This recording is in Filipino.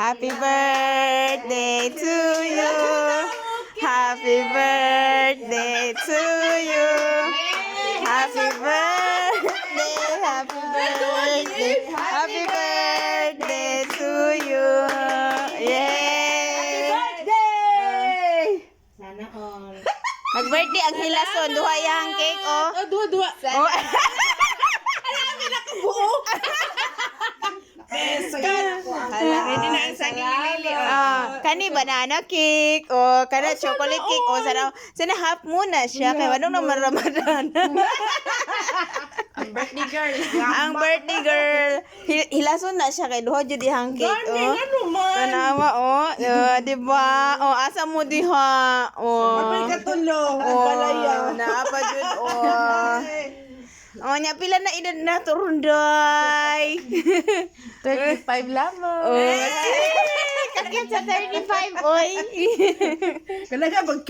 Happy birthday to you. Happy birthday to you. Happy birthday, happy birthday, happy birthday to you. Yay! Birthday! Sana all. Mag-birthday ang hilason, duha yang cake oh. Oh, dua-dua. Oh. Ready na ang saging ni Lily. Kani banana cake o kana chocolate cake o sana half muna siya kay ano naman Ramadan. Ang birthday girl. Ang birthday girl hilason na siya kay duha jud dihang cake Gani, oh. ano man? Tanawa oh, di ba? Oh, asa mo diha? Oh. Apay katulong. Ang Oh, palaya. naapa jud oh. Oh, nya pila na edad na turunday. 35 lamang. Oh, kakit sa 35 oy. Kailangan